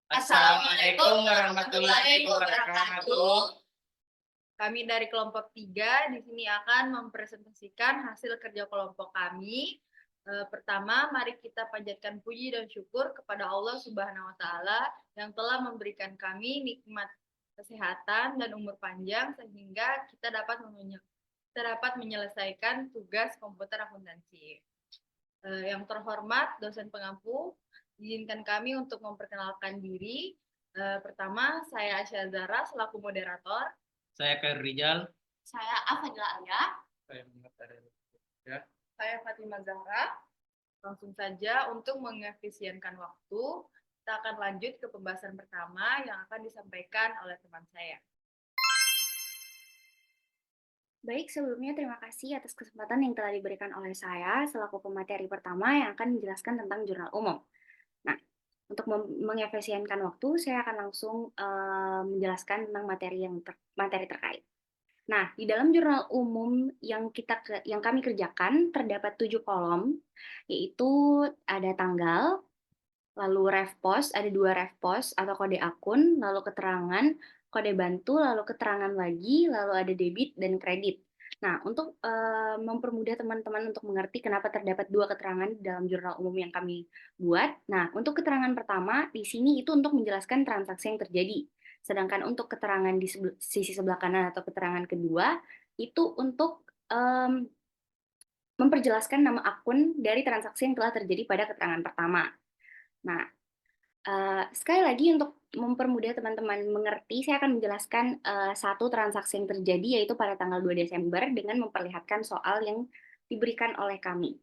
Assalamualaikum warahmatullahi wabarakatuh. Kami dari kelompok 3 di sini akan mempresentasikan hasil kerja kelompok kami. Pertama, mari kita panjatkan puji dan syukur kepada Allah Subhanahu wa taala yang telah memberikan kami nikmat kesehatan dan umur panjang sehingga kita dapat menyelesaikan tugas komputer akuntansi. Yang terhormat dosen pengampu, izinkan kami untuk memperkenalkan diri. Pertama, saya Asya Zara selaku moderator. Saya Khair Rizal. Saya Afadila Alia. Saya Muhammad Arif. Ya. Saya Fatimah Zahra. Langsung saja untuk mengefisienkan waktu, kita akan lanjut ke pembahasan pertama yang akan disampaikan oleh teman saya. Baik, sebelumnya terima kasih atas kesempatan yang telah diberikan oleh saya selaku pemateri pertama yang akan menjelaskan tentang jurnal umum. Nah, untuk mengefisienkan waktu, saya akan langsung menjelaskan tentang materi terkait. Nah, di dalam jurnal umum yang kami kerjakan terdapat 7 kolom, yaitu ada tanggal, lalu ref pos, ada 2 ref pos atau kode akun, lalu keterangan, kode bantu, lalu keterangan lagi, lalu ada debit dan kredit. Nah, untuk mempermudah teman-teman untuk mengerti kenapa terdapat 2 keterangan di dalam jurnal umum yang kami buat. Nah, untuk keterangan pertama di sini itu untuk menjelaskan transaksi yang terjadi. Sedangkan untuk keterangan di sisi sebelah kanan atau keterangan kedua itu untuk memperjelaskan nama akun dari transaksi yang telah terjadi pada keterangan pertama. Nah, sekali lagi untuk mempermudah teman-teman mengerti, saya akan menjelaskan satu transaksi yang terjadi yaitu pada tanggal 2 Desember dengan memperlihatkan soal yang diberikan oleh kami.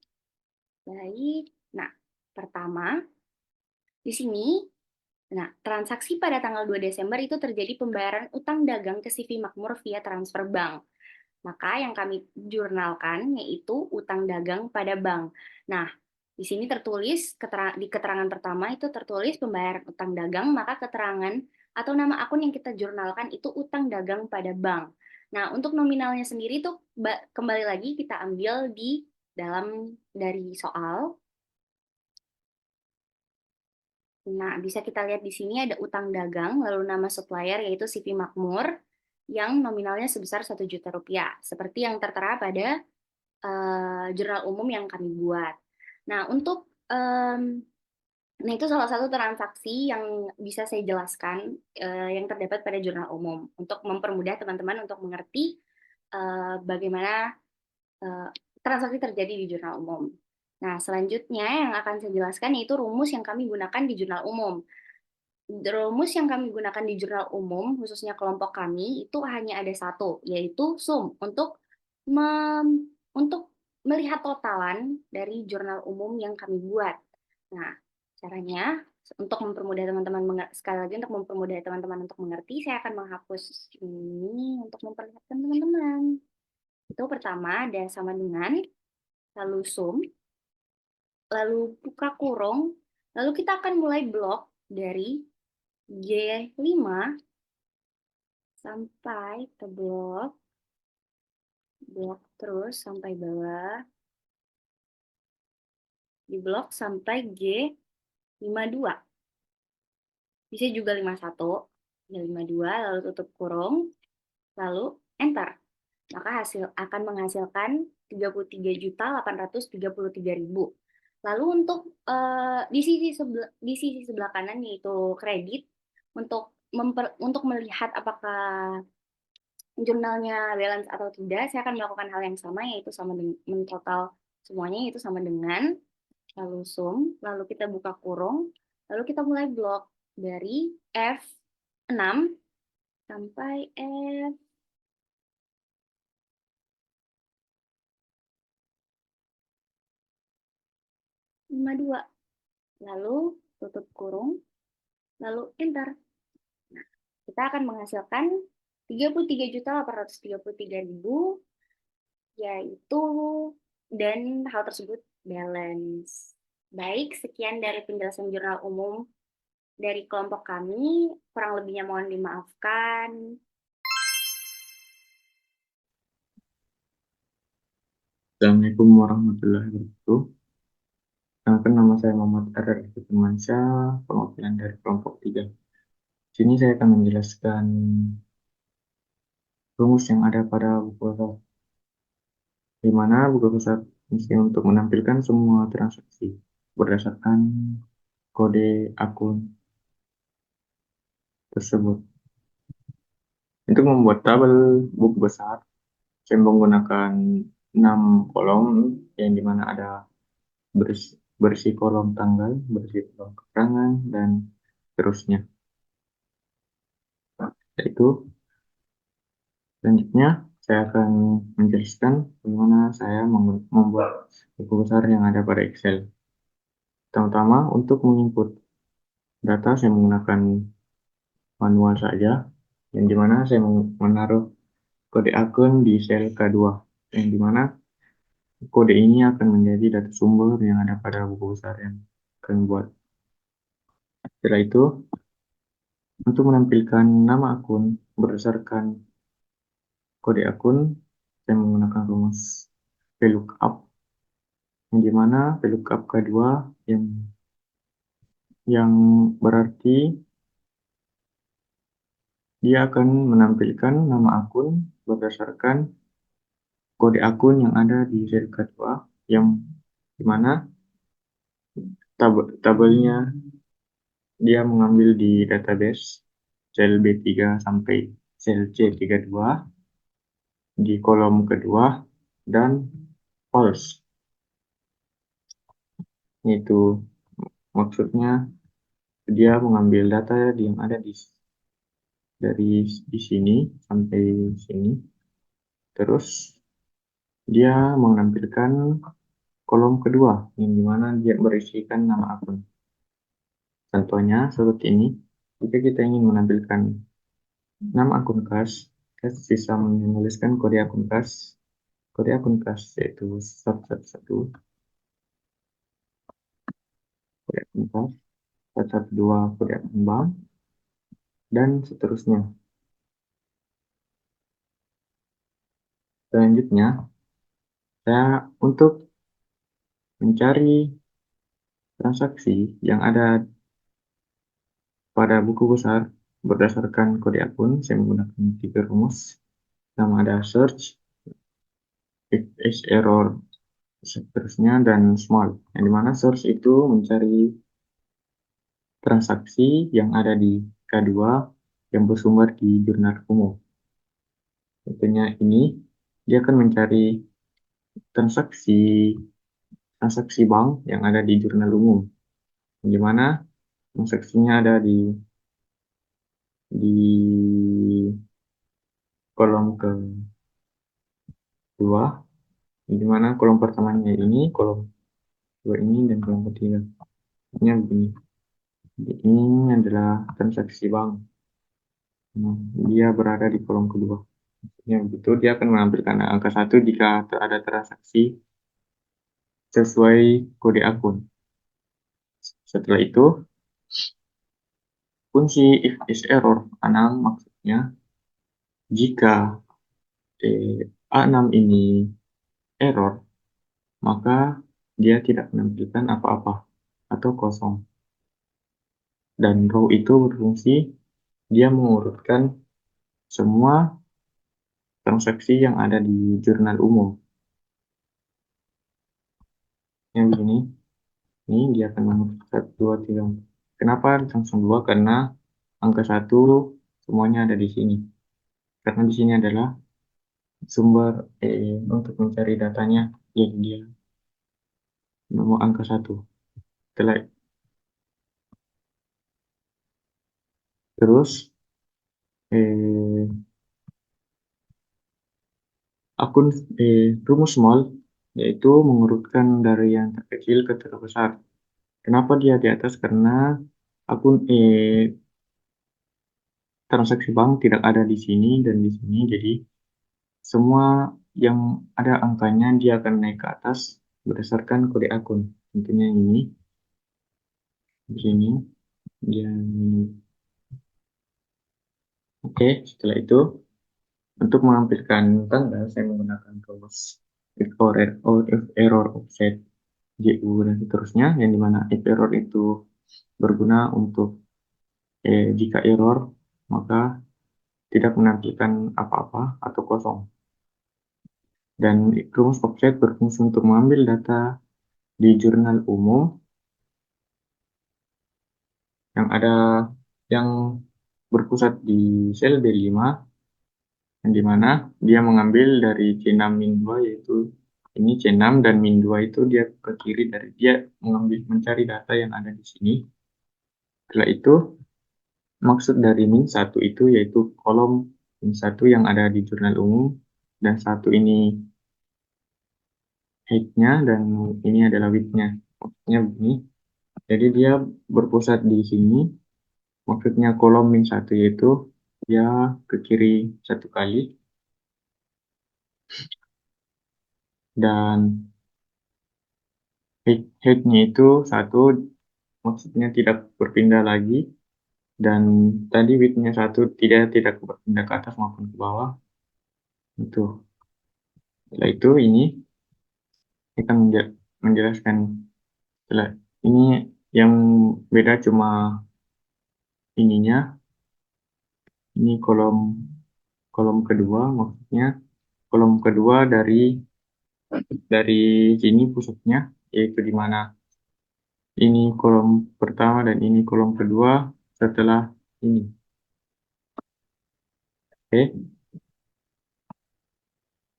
Baik, nah pertama di sini, nah transaksi pada tanggal 2 Desember itu terjadi pembayaran utang dagang ke CV Makmur via transfer bank. Maka yang kami jurnalkan yaitu utang dagang pada bank. Nah, di sini tertulis di keterangan pertama itu tertulis pembayaran utang dagang, maka keterangan atau nama akun yang kita jurnalkan itu utang dagang pada bank. Nah, untuk nominalnya sendiri itu kembali lagi kita ambil di dalam dari soal. Nah, bisa kita lihat di sini ada utang dagang, lalu nama supplier yaitu CV Makmur yang nominalnya sebesar 1 juta rupiah, seperti yang tertera pada jurnal umum yang kami buat. Nah, nah itu salah satu transaksi yang bisa saya jelaskan yang terdapat pada jurnal umum untuk mempermudah teman-teman untuk mengerti bagaimana transaksi terjadi di jurnal umum. Nah, selanjutnya yang akan saya jelaskan yaitu rumus yang kami gunakan di jurnal umum. Rumus yang kami gunakan di jurnal umum, khususnya kelompok kami, itu hanya ada satu, yaitu sum, untuk melihat totalan dari jurnal umum yang kami buat. Nah, caranya, untuk mempermudah teman-teman, sekali lagi untuk mempermudah teman-teman untuk mengerti, saya akan menghapus ini untuk memperlihatkan teman-teman. Itu pertama, ada sama dengan, lalu sum, lalu buka kurung, lalu kita akan mulai blok dari G5 sampai ke blok terus sampai bawah, di blok sampai G52. Bisa juga 51, G52, lalu tutup kurung, lalu enter. Maka hasil akan menghasilkan 33.833.000. Lalu untuk di sisi sebelah kanan yaitu kredit, untuk melihat apakah jurnalnya balance atau tidak, saya akan melakukan hal yang sama, yaitu sama dengan mentotal semuanya, yaitu sama dengan, lalu sum, lalu kita buka kurung, lalu kita mulai blok dari F6 sampai F52. Lalu tutup kurung, lalu enter. Nah, kita akan menghasilkan 33.833.000, yaitu, dan hal tersebut balance. Baik, sekian dari penjelasan jurnal umum dari kelompok kami. Kurang lebihnya mohon dimaafkan. Assalamualaikum warahmatullahi wabarakatuh. Perkenalkan, nama saya Muhammad Arif Firmansyah, perwakilan dari kelompok 3. Sini saya akan menjelaskan rumus yang ada pada buku besar, di mana buku besar fungsi untuk menampilkan semua transaksi berdasarkan kode akun tersebut. Untuk membuat tabel buku besar, saya menggunakan 6 kolom yang dimana ada berisi kolom tanggal, berisi kolom keterangan, dan seterusnya. Yaitu selanjutnya saya akan menjelaskan bagaimana saya membuat buku besar yang ada pada Excel. Pertama, untuk menginput data saya menggunakan manual saja, yang dimana saya menaruh kode akun di sel K2, yang dimana kode ini akan menjadi data sumber yang ada pada buku besar yang akan buat. Setelah itu, untuk menampilkan nama akun berdasarkan kode akun, saya menggunakan rumus VLOOKUP, yang dimana VLOOKUP kedua yang berarti dia akan menampilkan nama akun berdasarkan kode akun yang ada di sel kedua, yang dimana tabelnya dia mengambil di database sel B3 sampai sel C32 di kolom kedua dan false. Itu maksudnya dia mengambil data yang ada di sini sampai sini, terus dia menampilkan kolom kedua yang dimana dia berisikan nama akun. Contohnya seperti ini. Jika kita ingin menampilkan nama akun kas, kita bisa menuliskan kode akun kas yaitu 111, kode akun kas 112, kode akun bank, dan seterusnya. Selanjutnya, saya untuk mencari transaksi yang ada pada buku besar berdasarkan kode akun, saya menggunakan 3 rumus. Pertama ada search, if is error, seterusnya, dan small. Yang dimana search itu mencari transaksi yang ada di K2 yang bersumber di jurnal umum. Contohnya ini, dia akan mencari transaksi bank yang ada di jurnal umum, di mana transaksinya ada di kolom kedua, di mana kolom pertamanya ini, kolom kedua ini, dan kolom ketiga. Ini begini. Ini adalah transaksi bank. Nah, dia berada di kolom kedua. Yang begitu, dia akan menampilkan angka 1 jika ada transaksi sesuai kode akun. Setelah itu, fungsi if is error A6 maksudnya jika A6 ini error, maka dia tidak menampilkan apa-apa atau kosong. Dan row itu berfungsi dia mengurutkan semua transaksi yang ada di jurnal umum. Yang begini, ini dia akan mengurut 1, 2, 3. Kenapa langsung 2? Karena angka 1 semuanya ada di sini. Karena di sini adalah sumber untuk mencari datanya, jadi dia nomor angka 1. Terus akun rumus small yaitu mengurutkan dari yang terkecil ke terbesar. Kenapa dia di atas? Karena akun transaksi bank tidak ada di sini dan di sini, jadi semua yang ada angkanya dia akan naik ke atas berdasarkan kode akun. Tentunya ini di sini dia ini. Oke, setelah itu untuk menampilkan tanggal saya menggunakan rumus if error offset. JU, dan seterusnya, yang dimana if error itu berguna untuk jika error, maka tidak menampilkan apa-apa atau kosong. Dan rumus offset berfungsi untuk mengambil data di jurnal umum yang berpusat di sel B5, yang dimana dia mengambil dari C6 min 2, yaitu ini C6, dan min 2 itu dia ke kiri dari dia mencari data yang ada di sini. Setelah itu, maksud dari min 1 itu yaitu kolom min 1 yang ada di jurnal umum, dan satu ini height-nya dan ini adalah width-nya. Maksudnya begini. Jadi dia berpusat di sini. Maksudnya kolom min 1 yaitu dia ke kiri satu kali, dan height-nya itu 1, maksudnya tidak berpindah lagi, dan tadi width-nya 1 tidak berpindah ke atas maupun ke bawah. Itu. Setelah itu ini akan menjelaskan. Setelah ini yang beda cuma ininya. Ini kolom kedua, maksudnya kolom kedua dari sini pusatnya, yaitu di mana ini kolom pertama dan ini kolom kedua setelah ini. Oke.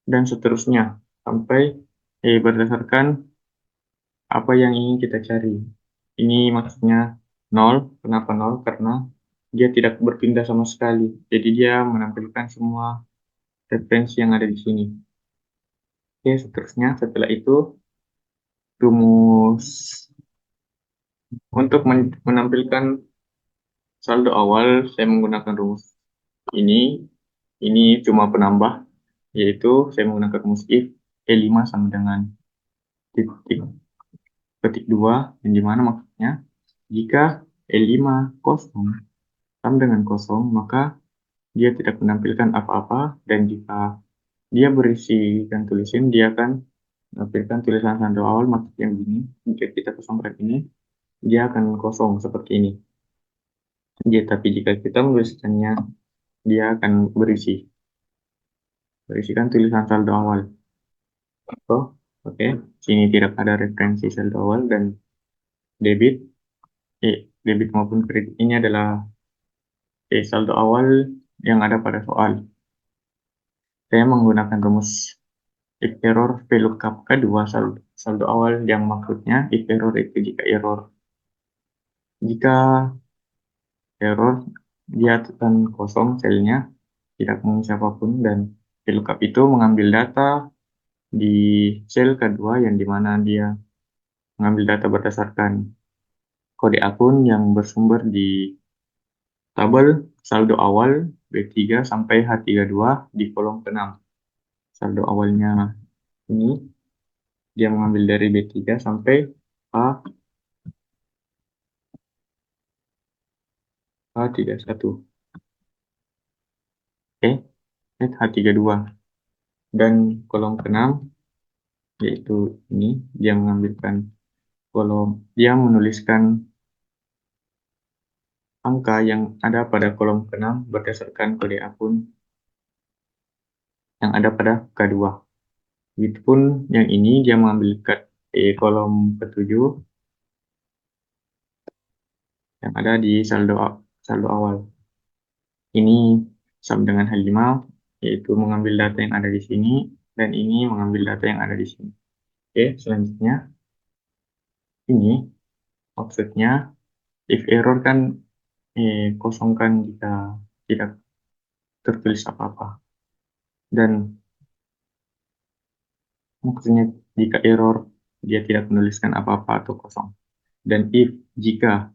Dan seterusnya sampai berdasarkan apa yang ingin kita cari. Ini maksudnya 0. Kenapa 0? Karena dia tidak berpindah sama sekali. Jadi dia menampilkan semua referensi yang ada di sini. Oke, seterusnya setelah itu rumus untuk menampilkan saldo awal, saya menggunakan rumus ini. Ini cuma penambah, yaitu saya menggunakan rumus if E5 sama dengan petik 2, yang dimana maksudnya jika E5 kosong sama dengan kosong, maka dia tidak menampilkan apa-apa, dan jika dia berisikan tulisan, dia akan menampilkan tulisan saldo awal. Maksudnya begini, jika kita kosongkan ini, dia akan kosong seperti ini. Tapi jika kita menuliskannya, dia akan berisikan tulisan saldo awal. Oke. Sini tidak ada referensi saldo awal, dan debit maupun kredit ini adalah saldo awal yang ada pada soal. Saya menggunakan rumus if error VLOOKUP kedua saldo awal, yang maksudnya if error itu jika error dia akan kosong selnya, tidak mengisi apapun, dan VLOOKUP itu mengambil data di sel kedua, yang dimana dia mengambil data berdasarkan kode akun yang bersumber di tabel saldo awal B3 sampai H32 di kolom ke-6. Saldo awalnya ini dia mengambil dari B3 sampai H31. Oke, H32. Dan kolom ke-6 yaitu ini, dia menuliskan angka yang ada pada kolom ke-6 berdasarkan kode akun yang ada pada K2. Begitupun yang ini dia mengambil kolom ke-7 yang ada di saldo awal. Ini sama dengan H5, yaitu mengambil data yang ada di sini, dan ini mengambil data yang ada di sini. Oke, selanjutnya ini maksudnya if error kan kosongkan jika tidak tertulis apa-apa, dan maksudnya jika error dia tidak menuliskan apa-apa atau kosong. Dan if jika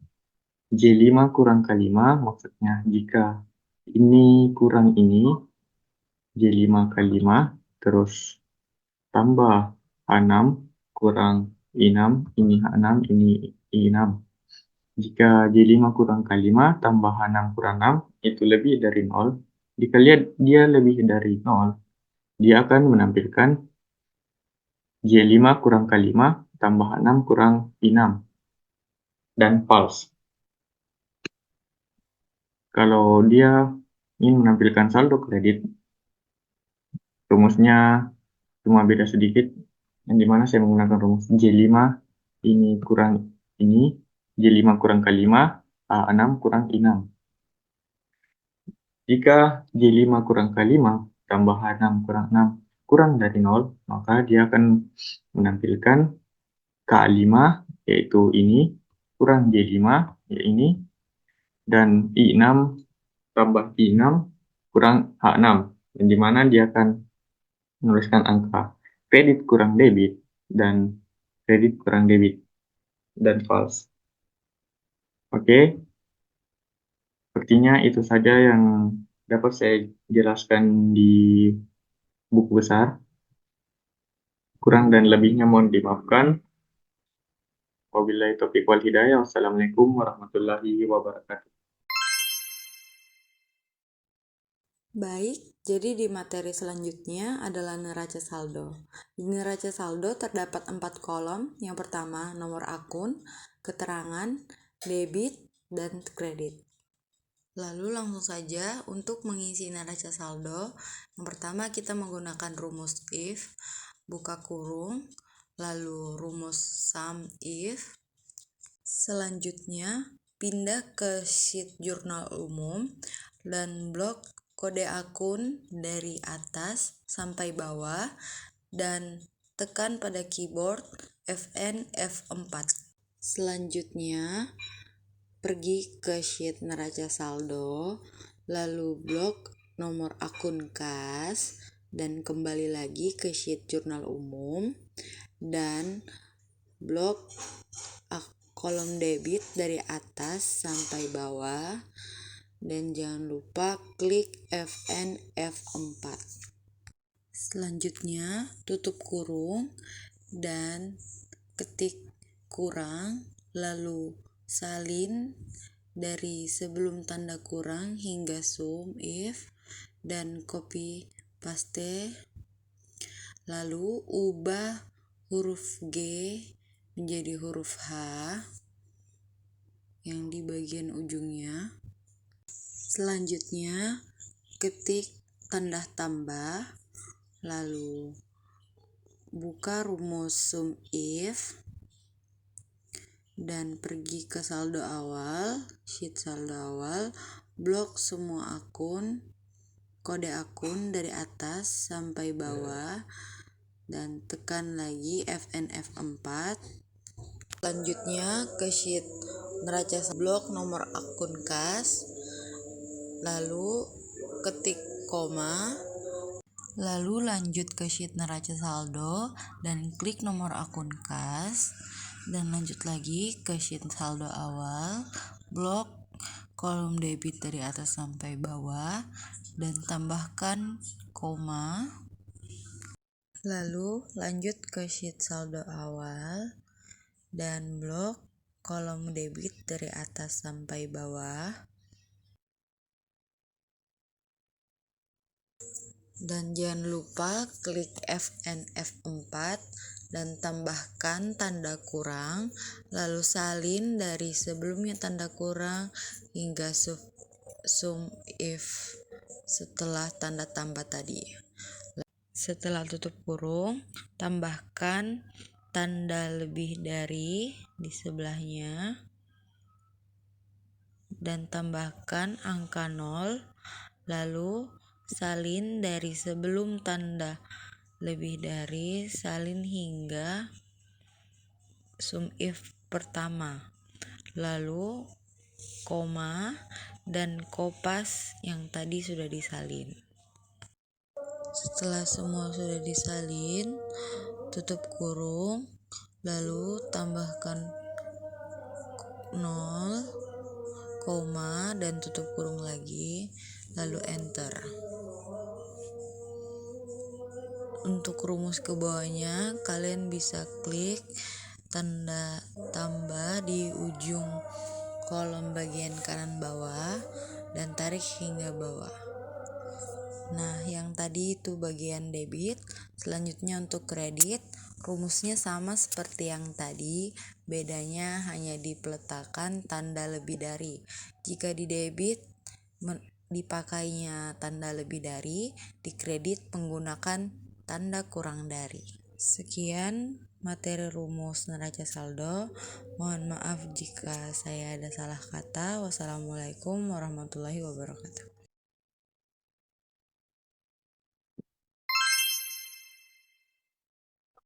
J5 kurang K5, maksudnya jika ini kurang ini, J5 K5, terus tambah H6 kurang I6, ini H6, ini I6. Jika J5 kurang K5 tambah H6 kurang 6, itu lebih dari 0. Jika lihat dia lebih dari 0, dia akan menampilkan J5 kurang K5 tambah 6 kurang 6, dan false. Kalau dia ingin menampilkan saldo kredit, rumusnya cuma beda sedikit, yang dimana saya menggunakan rumus J5 ini kurang ini, J5 kurang K5, A6 kurang I6. Jika J5 kurang K5 tambah H6 kurang 6 kurang dari 0, maka dia akan menampilkan K5, yaitu ini, kurang J5, yaitu ini, dan I6 tambah I6 kurang H6, yang dimana dia akan menuliskan angka kredit kurang debit dan kredit kurang debit dan false. Oke, sepertinya itu saja yang dapat saya jelaskan di buku besar. Kurang dan lebihnya mohon dimaafkan. Wabillahi taufiq wal hidayah. Wassalamualaikum warahmatullahi wabarakatuh. Baik, jadi di materi selanjutnya adalah neraca saldo. Di neraca saldo terdapat 4 kolom. Yang pertama, nomor akun, keterangan, debit, dan kredit. Lalu langsung saja untuk mengisi neraca saldo. Yang pertama kita menggunakan rumus if, buka kurung, lalu rumus sum if. Selanjutnya pindah ke sheet jurnal umum dan blok kode akun dari atas sampai bawah dan tekan pada keyboard Fn F4. Selanjutnya pergi ke sheet neraca saldo, lalu blok nomor akun kas dan kembali lagi ke sheet jurnal umum dan blok kolom debit dari atas sampai bawah. Dan jangan lupa klik Fn F4. Selanjutnya tutup kurung dan ketik kurang, lalu salin dari sebelum tanda kurang hingga sum if dan copy paste. Lalu ubah huruf G menjadi huruf H yang di bagian ujungnya. Selanjutnya, ketik tanda tambah, lalu buka rumus sum if, dan pergi ke saldo awal, sheet saldo awal, blok semua akun, kode akun dari atas sampai bawah, dan tekan lagi Fn F4. Selanjutnya ke sheet neraca blok nomor akun kas, lalu ketik koma, lalu lanjut ke sheet neraca saldo dan klik nomor akun kas, dan lanjut lagi ke sheet saldo awal, blok kolom debit dari atas sampai bawah dan tambahkan koma, lalu lanjut ke sheet saldo awal dan blok kolom debit dari atas sampai bawah. Dan jangan lupa klik Fn F4 dan tambahkan tanda kurang, lalu salin dari sebelumnya tanda kurang hingga sum if setelah tanda tambah tadi. Setelah tutup kurung, tambahkan tanda lebih dari di sebelahnya dan tambahkan angka 0, lalu salin dari sebelum tanda lebih dari, salin hingga sum if pertama, lalu koma dan kopas yang tadi sudah disalin. Setelah semua sudah disalin, tutup kurung, lalu tambahkan 0, koma, dan tutup kurung lagi, lalu enter. Untuk rumus ke bawahnya, kalian bisa klik tanda tambah di ujung kolom bagian kanan bawah dan tarik hingga bawah. Nah, yang tadi itu bagian debit. Selanjutnya untuk kredit, Rumusnya sama seperti yang tadi, bedanya hanya di peletakan tanda lebih dari. Jika di debit dipakainya tanda lebih dari, di kredit menggunakan tanda kurang dari. Sekian materi rumus neraca saldo. Mohon maaf jika saya ada salah kata. Wassalamualaikum warahmatullahi wabarakatuh.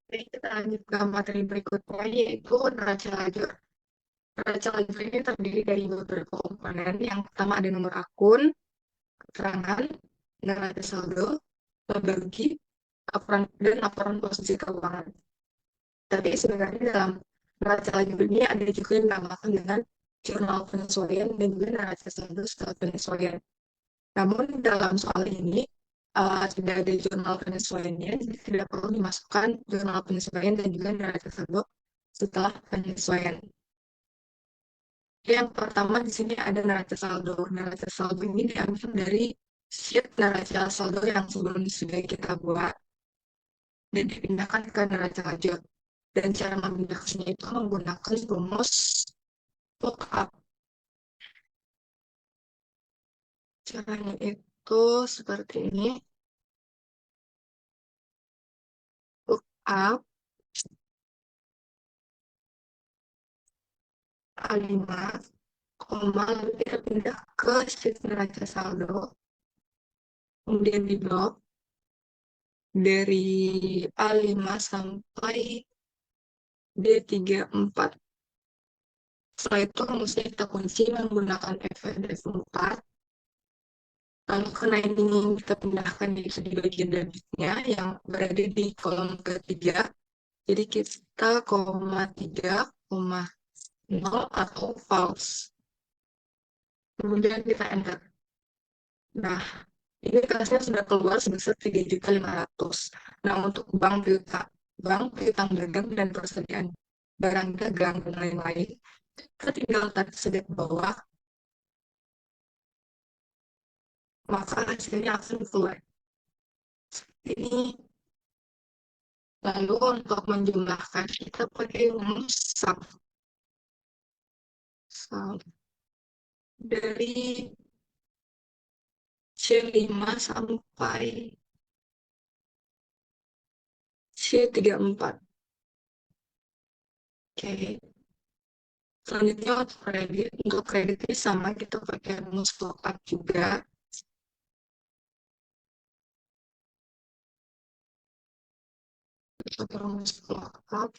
Jadi kita lanjut ke materi berikutnya, yaitu neraca lajur. Neraca lajur ini terdiri dari beberapa komponen. Yang pertama ada nomor akun, keterangan, neraca saldo, laba rugi, dan laporan posisi keuangan. Tapi sebenarnya dalam neraca lajur ini ada juga yang dinamakan dengan jurnal penyesuaian dan juga neraca saldo setelah penyesuaian. Namun dalam soal ini tidak ada jurnal penyesuaiannya, jadi tidak perlu dimasukkan jurnal penyesuaian dan juga neraca saldo setelah penyesuaian. Yang pertama di sini ada neraca saldo. Neraca saldo ini diambil dari sheet neraca saldo yang sebelumnya sudah kita buat dan dipindahkan ke neraca lajur. Dan cara memindahkannya itu menggunakan rumus lookup. Caranya itu seperti ini. Lookup A5, lalu kita pindah ke sheet neraca saldo. Kemudian di blok dari A5 sampai D34. Setelah itu rumusnya kita kunci menggunakan F dan F4. Lalu karena ini kita pindahkan di bagian debitnya yang berada di kolom ketiga. Jadi kita koma 3, koma 0 atau false. Kemudian kita enter. Nah, ini kasnya sudah keluar sebesar 3.500.000. Nah, untuk bank piutang dagang dan persediaan barang dagang dan lain-lain, kita tinggal tarik sedikit bawah, maka hasilnya akan keluar. Ini lalu untuk menjumlahkan kita pakai rumus sum. Dari C5 sampai C34. Oke. Selanjutnya untuk kredit ini sama, kita pakai rumus lookup juga. Kita pakai rumus lookup.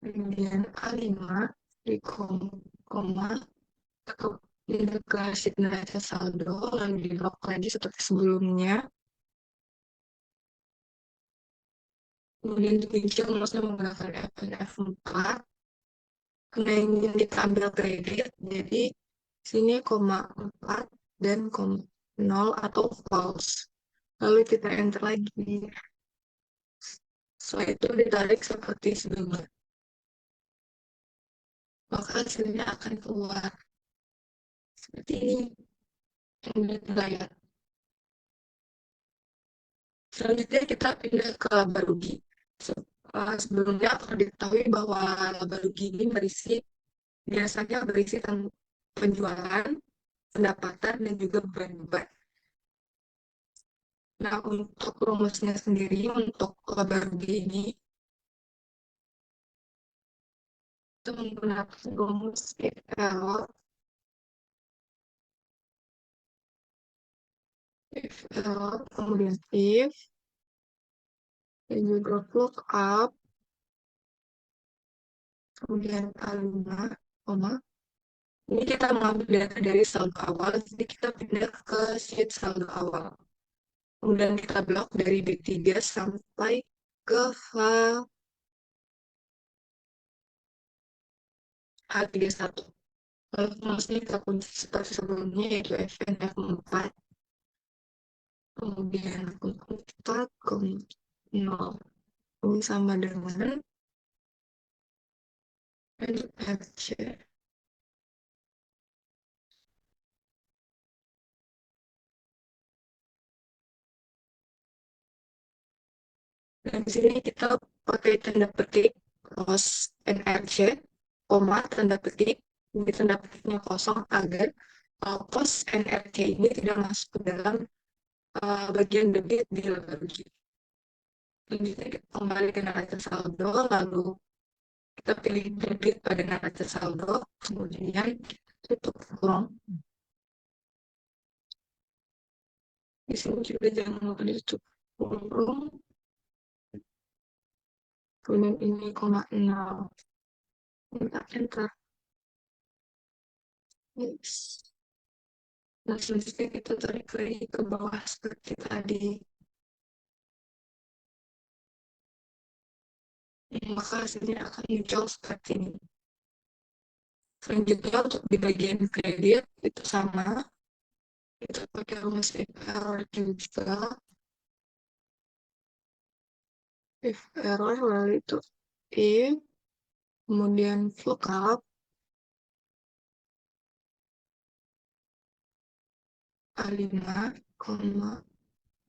Kemudian A5 di koma di deklarasi neraca saldo, lalu di blok lagi seperti sebelumnya. Kemudian dikunci rumusnya menggunakan F dan F4. Karena ingin kita ambil kredit, jadi sini koma 4 dan koma 0 atau false. Lalu kita enter lagi. Setelah itu ditarik seperti sebelumnya. Maka hasilnya akan keluar seperti ini. Yang kita lihat. Selanjutnya kita pindah ke laba rugi. Sebelumnya perlu diketahui bahwa laba rugi ini biasanya berisi penjualan, pendapatan, dan juga beban-beban. Nah, untuk rumusnya sendiri, untuk laba rugi ini, kita menggunakan rumus if error, kemudian if, dan juga lookup, kemudian A5, koma. Ini kita mengambil data dari saldo awal, jadi kita pindah ke sheet saldo awal. Kemudian kita blok dari B3 sampai ke H31. Lalu rumusnya kita kunci seperti sebelumnya, yaitu Fn F4. Kemudian 4, 0. Ini sama dengan FC. Dan di sini kita pakai tanda petik close NRC, koma, tanda petik, di tanda petiknya kosong agar close NRC ini tidak masuk ke dalam bagian debit di laba rugi. Selanjutnya kita kembali ke neraca saldo, lalu kita pilih debit pada neraca saldo, kemudian tutup kurung. Di sini juga jangan lupa ditutup kurung. Kemudian ini koma 0. Minta enter. Yes. Nah, selanjutnya kita tarik lagi ke bawah seperti tadi. Maka hasilnya akan muncul seperti ini. Selanjutnya untuk di bagian kredit itu sama. Kita pakai rumus if error juga. If error lalu itu if, kemudian lookup A5,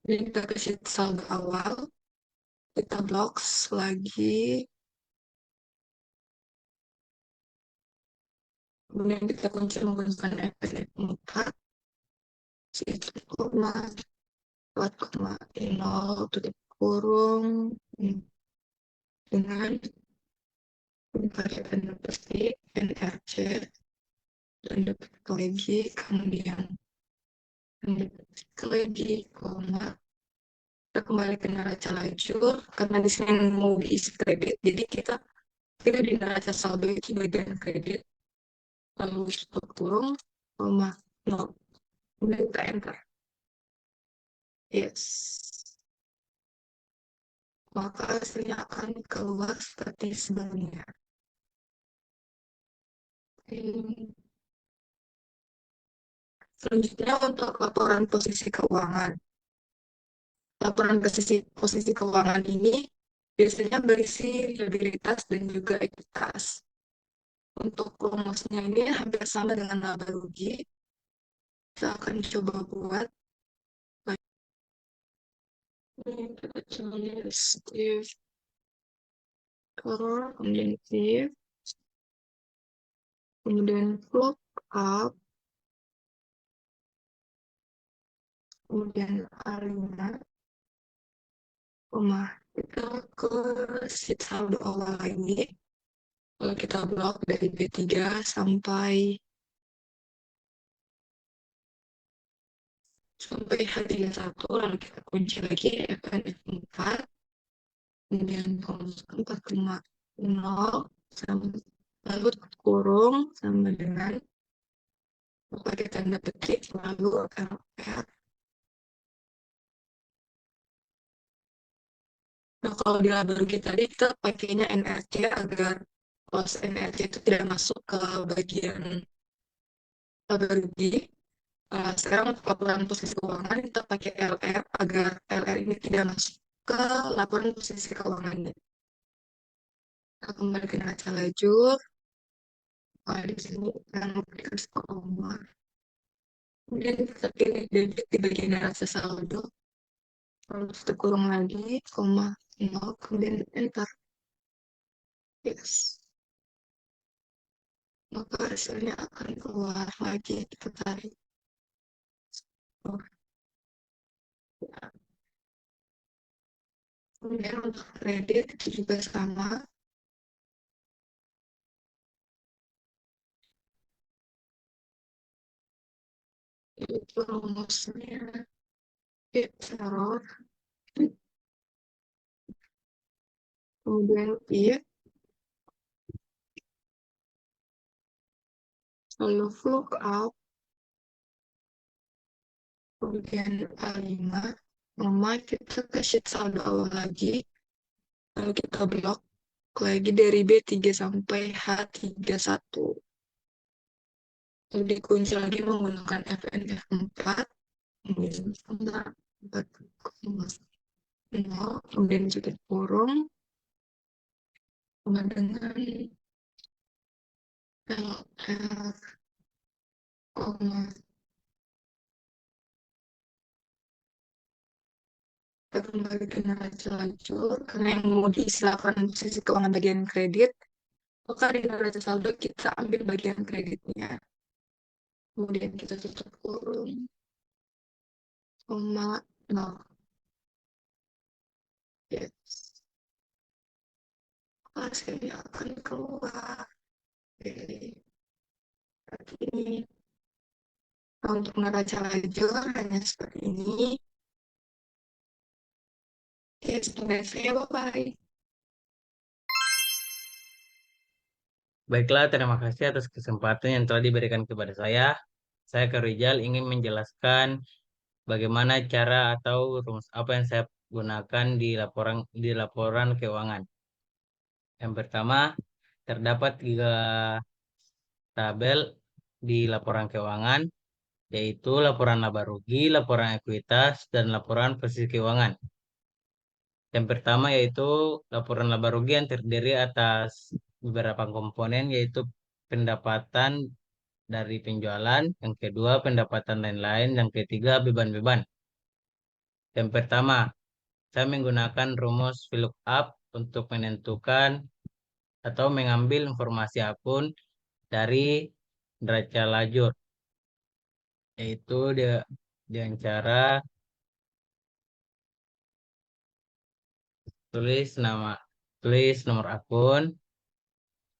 dan kita ke sheet saldo awal. Kita blocks lagi. Kemudian kita kunci menggunakan F4. Itu koma 4,0 tutup kurung dengan pakai tanda petik NRC tanda petik lagi, kemudian tanda petik lagi, koma. Kita kembali ke neraca lajur karena di sini mau diisi kredit, jadi kita pilih di neraca saldo itu bagian kredit, lalu tutup kurung, koma 0. Kemudian kita enter. Yes. Maka hasilnya akan keluar seperti sebelumnya. Selanjutnya untuk laporan posisi keuangan. Laporan posisi keuangan ini biasanya berisi liabilitas dan juga ekuitas. Untuk rumusnya ini hampir sama dengan laba rugi. Kita akan coba buat. Ini kita tulis if error, kemudian if, kemudian lookup, kemudian A5, kita ke sheet saldo awal lagi. Lalu kita blok dari B3 sampai H31, lalu kita kunci lagi Fn F4, kemudian 4,0 lalu kurung sama dengan pakai tanda petik lalu LR. Nah, kalau di laba rugi tadi kita pakainya NRC agar pos NRC itu tidak masuk ke bagian laba rugi. Sekarang untuk laporan posisi keuangan kita pakai LR agar LR ini tidak masuk ke laporan posisi keuangannya. Kita kembali ke neraca lajur. Di sini kan dikasih koma. Kemudian kita pilih debit di bagian neraca saldo. Lalu kita kurung lagi, koma 0, kemudian enter. Yes. Maka hasilnya akan keluar lagi, kita tarik. Kemudian untuk kredit itu juga sama. Itu rumusnya error, kemudian if, lalu lookup, kemudian A5, kita ke sheet saldo awal lagi, lalu kita blok lagi dari B3 sampai H31. Lalu dikunci lagi menggunakan Fn F4, kemudian 4,0, kemudian tutup kurung, sama dengan LR, koma kembali ke neraca lajur karena yang mau diistilahkan sisi keuangan bagian kredit, maka di neraca saldo kita ambil bagian kreditnya, kemudian kita tutup kurung, koma nol. Yes. Hasilnya akan keluar. Oke. Seperti ini. Nah, untuk neraca lajur hanya seperti ini. Oke, sekian saya, bye-bye. Baiklah, terima kasih atas kesempatan yang telah diberikan kepada saya. Saya ke Rizal ingin menjelaskan bagaimana cara atau rumus apa yang saya gunakan di laporan keuangan. Yang pertama, terdapat 3 tabel di laporan keuangan, yaitu laporan laba rugi, laporan ekuitas, dan laporan posisi keuangan. Yang pertama yaitu laporan laba rugi yang terdiri atas beberapa komponen, yaitu pendapatan dari penjualan, yang kedua pendapatan lain-lain, yang ketiga beban-beban. Yang pertama, saya menggunakan rumus VLOOKUP untuk menentukan atau mengambil informasi akun dari neraca lajur, yaitu dengan cara tulis nomor akun,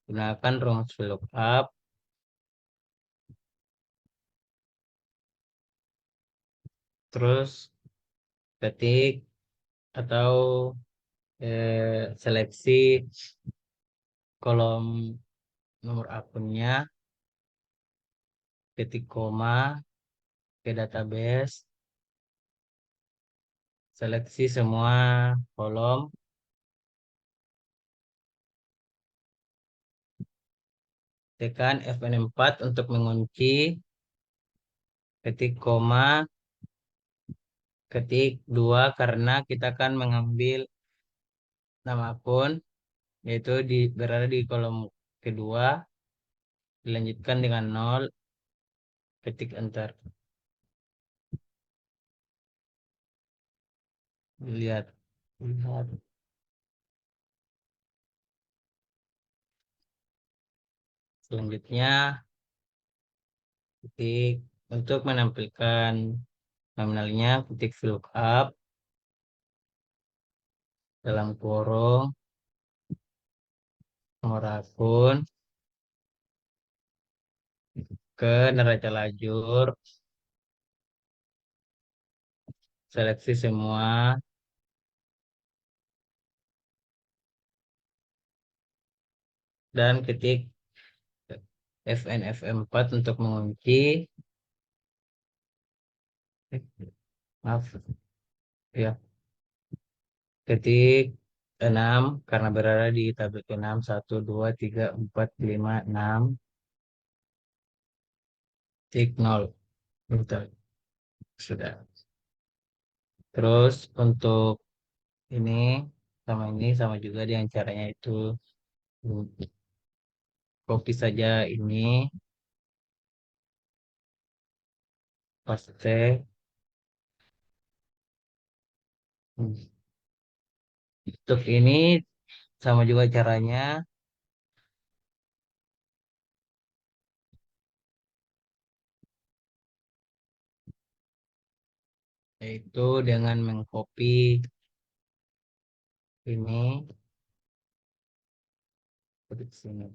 gunakan rumus VLOOKUP, terus ketik atau seleksi kolom nomor akunnya, ketik koma ke database, seleksi semua kolom, tekan Fn4 untuk mengunci, ketik koma, ketik 2 karena kita akan mengambil nama akun, yaitu berada di kolom kedua, dilanjutkan dengan 0, ketik enter. Lihat, lihat. Selanjutnya, ketik untuk menampilkan nominalnya, ketik VLOOKUP dalam kurung nomor akun ke neraca lajur, seleksi semua, dan ketik FNF4 untuk mengunci, maaf ya, ketik 6 karena berada di tabel ke-6, 1 2 3 4 5 6, ketik 0. Bentar. Sudah. Terus untuk ini sama juga dengan caranya itu, copy saja ini, paste. Untuk ini sama juga caranya, yaitu dengan mengcopy ini ke sini.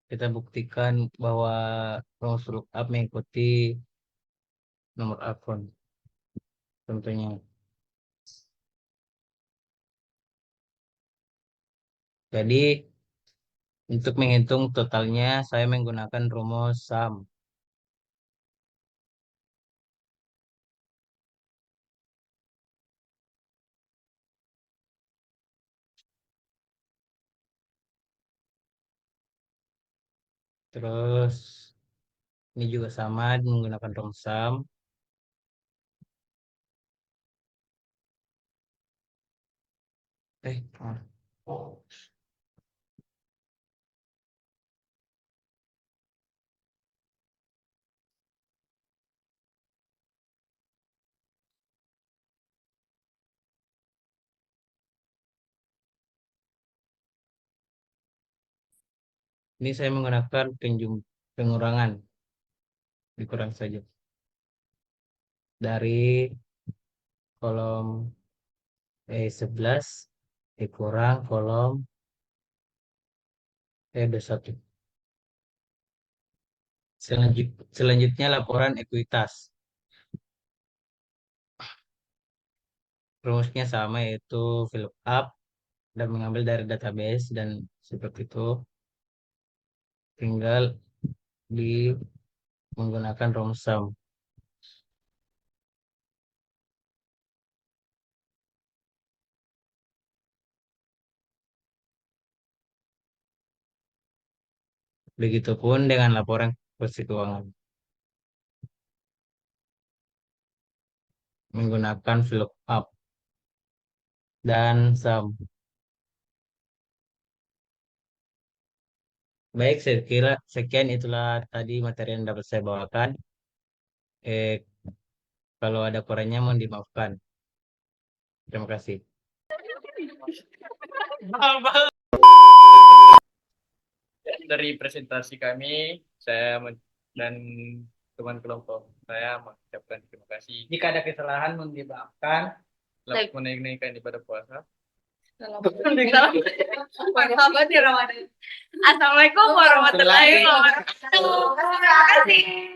Kita buktikan bahwa rumus lookup mengikuti nomor akun tentunya. Jadi untuk menghitung totalnya saya menggunakan rumus sum. Terus ini juga sama menggunakan rumus sum. Maaf. Ini saya menggunakan pengurangan, dikurang saja. Dari kolom E11 dikurang kolom E21. Selanjutnya laporan ekuitas. Rumusnya sama, yaitu fill up dan mengambil dari database, dan seperti itu tinggal di menggunakan rumus sum. Begitupun dengan laporan posisi keuangan menggunakan fill up dan sum. Baik, saya kira sekian itulah tadi materi yang dapat saya bawakan. Kalau ada kurangnya mohon dimaafkan. Terima kasih. Dari presentasi kami, saya dan teman kelompok saya mengucapkan terima kasih. Jika ada kesalahan mohon dimaafkan. Telah menunaikan ibadah puasa. Assalamualaikum warahmatullahi wabarakatuh. Terima kasih.